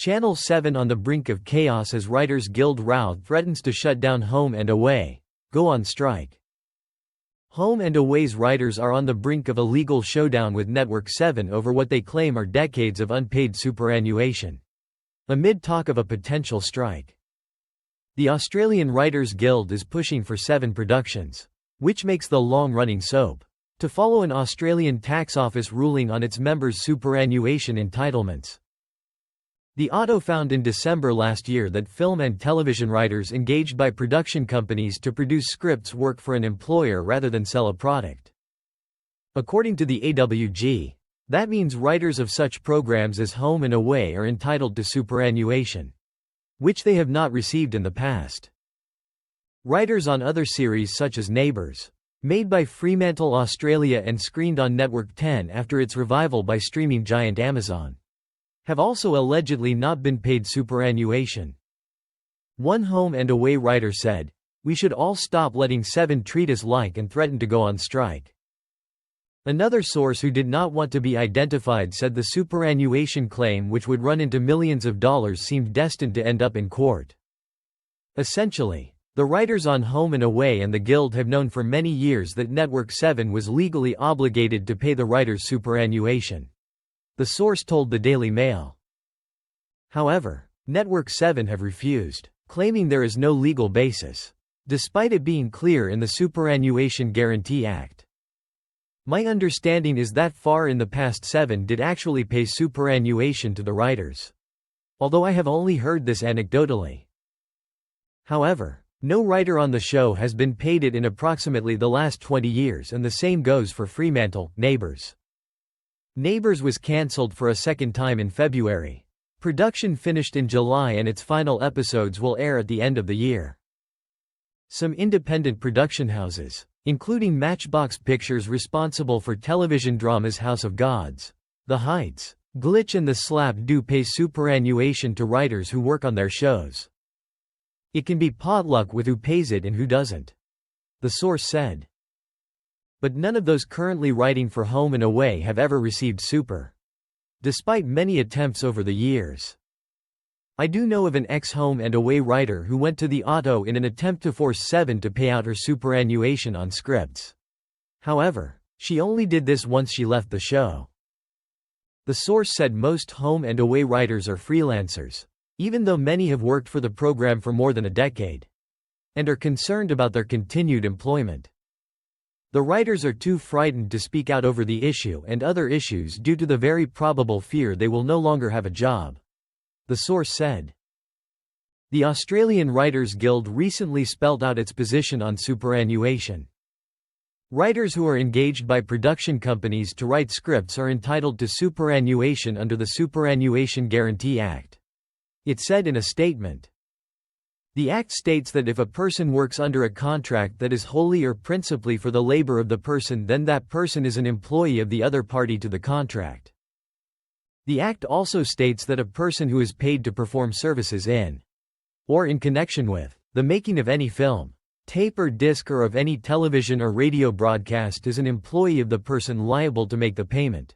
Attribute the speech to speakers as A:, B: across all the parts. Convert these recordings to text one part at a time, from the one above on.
A: Channel 7 on the brink of chaos as Writers Guild row threatens to shut down Home and Away. Go on strike. Home and Away's writers are on the brink of a legal showdown with Network 7 over what they claim are decades of unpaid superannuation, amid talk of a potential strike. The Australian Writers Guild is pushing for 7 Productions, which makes the long-running soap, to follow an Australian tax office ruling on its members' superannuation entitlements. The Auto found in December last year that film and television writers engaged by production companies to produce scripts work for an employer rather than sell a product. According to the AWG, that means writers of such programs as Home and Away are entitled to superannuation, which they have not received in the past. Writers on other series such as Neighbours, made by Fremantle Australia and screened on Network 10 after its revival by streaming giant Amazon, have also allegedly not been paid superannuation. One Home and Away writer said, "We should all stop letting 7 treat us like," and threatened to go on strike. Another source who did not want to be identified said the superannuation claim, which would run into millions of dollars, seemed destined to end up in court. Essentially, the writers on Home and Away and the Guild have known for many years that Network 7 was legally obligated to pay the writers superannuation, the source told the Daily Mail. However, Network 7 have refused, claiming there is no legal basis, despite it being clear in the Superannuation Guarantee Act. My understanding is that far in the past 7 did actually pay superannuation to the writers, although I have only heard this anecdotally. However, no writer on the show has been paid it in approximately the last 20 years, and the same goes for Fremantle Neighbours. Neighbours was cancelled for a second time in February. Production finished in July and its final episodes will air at the end of the year. Some independent production houses, including Matchbox Pictures, responsible for television dramas House of Gods, The Heights, Glitch and The Slap, do pay superannuation to writers who work on their shows. It can be potluck with who pays it and who doesn't, the source said. But none of those currently writing for Home and Away have ever received super, despite many attempts over the years. I do know of an ex-Home and Away writer who went to the Auto in an attempt to force 7 to pay out her superannuation on scripts. However, she only did this once she left the show. The source said most Home and Away writers are freelancers, even though many have worked for the program for more than a decade, and are concerned about their continued employment. The writers are too frightened to speak out over the issue and other issues due to the very probable fear they will no longer have a job, the source said. The Australian Writers Guild recently spelled out its position on superannuation. Writers who are engaged by production companies to write scripts are entitled to superannuation under the Superannuation Guarantee Act, it said in a statement. The Act states that if a person works under a contract that is wholly or principally for the labor of the person, then that person is an employee of the other party to the contract. The Act also states that a person who is paid to perform services in, or in connection with, the making of any film, tape or disc or of any television or radio broadcast is an employee of the person liable to make the payment.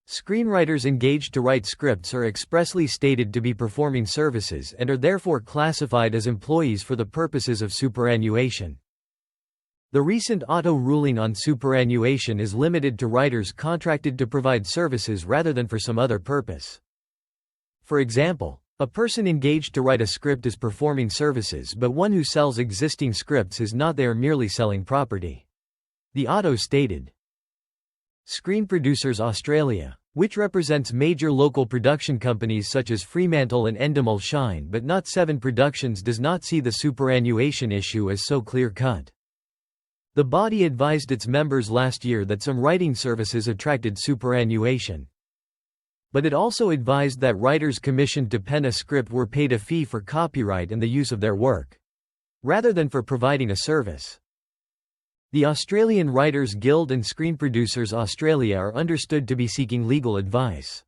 A: Screenwriters engaged to write scripts are expressly stated to be performing services and are therefore classified as employees for the purposes of superannuation. The recent Auto ruling on superannuation is limited to writers contracted to provide services rather than for some other purpose. For example, a person engaged to write a script is performing services, but one who sells existing scripts is not. They are merely selling property, the Auto stated. Screen Producers Australia, which represents major local production companies such as Fremantle and Endemol Shine but not 7 Productions, does not see the superannuation issue as so clear-cut. The body advised its members last year that some writing services attracted superannuation. But it also advised that writers commissioned to pen a script were paid a fee for copyright and the use of their work, rather than for providing a service. The Australian Writers Guild and Screen Producers Australia are understood to be seeking legal advice.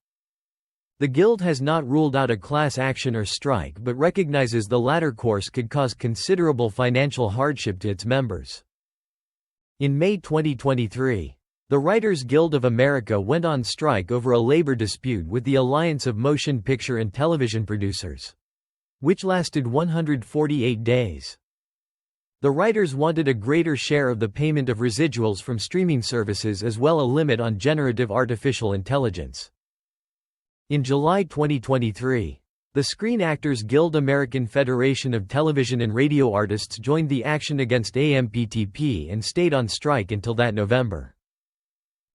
A: The Guild has not ruled out a class action or strike but recognizes the latter course could cause considerable financial hardship to its members. In May 2023, The Writers Guild of America went on strike over a labor dispute with the Alliance of Motion Picture and Television Producers, which lasted 148 days. The writers wanted a greater share of the payment of residuals from streaming services as well as a limit on generative artificial intelligence. In July 2023, the Screen Actors Guild American Federation of Television and Radio Artists joined the action against AMPTP and stayed on strike until that November.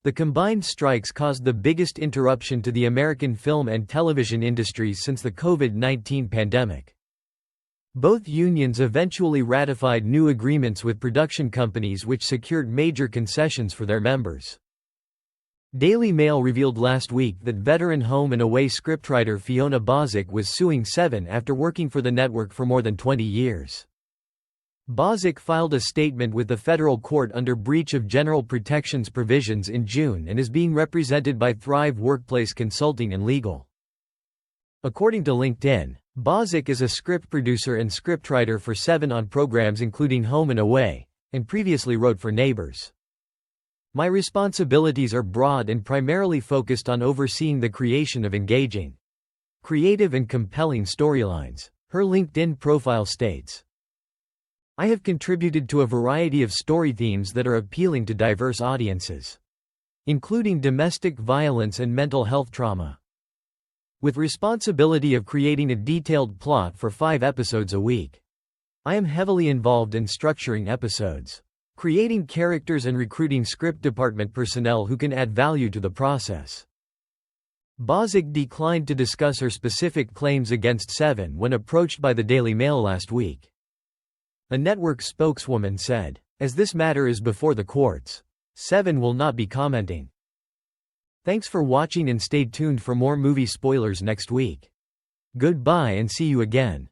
A: The combined strikes caused the biggest interruption to the American film and television industries since the COVID-19 pandemic. Both unions eventually ratified new agreements with production companies which secured major concessions for their members. Daily Mail revealed last week that veteran Home and Away scriptwriter Fiona Bozick was suing Seven after working for the network for more than 20 years. Bozick filed a statement with the federal court under breach of general protections provisions in June and is being represented by Thrive Workplace Consulting and Legal. According to LinkedIn, Bozick is a script producer and scriptwriter for Seven on programs including Home and Away, and previously wrote for Neighbors. My responsibilities are broad and primarily focused on overseeing the creation of engaging, creative and compelling storylines, her LinkedIn profile states. I have contributed to a variety of story themes that are appealing to diverse audiences, including domestic violence and mental health trauma, with responsibility of creating a detailed plot for 5 episodes a week. I am heavily involved in structuring episodes, creating characters and recruiting script department personnel who can add value to the process. Bozick declined to discuss her specific claims against Seven when approached by the Daily Mail last week. A network spokeswoman said, "As this matter is before the courts, Seven will not be commenting." Thanks for watching and stay tuned for more movie spoilers next week. Goodbye and see you again.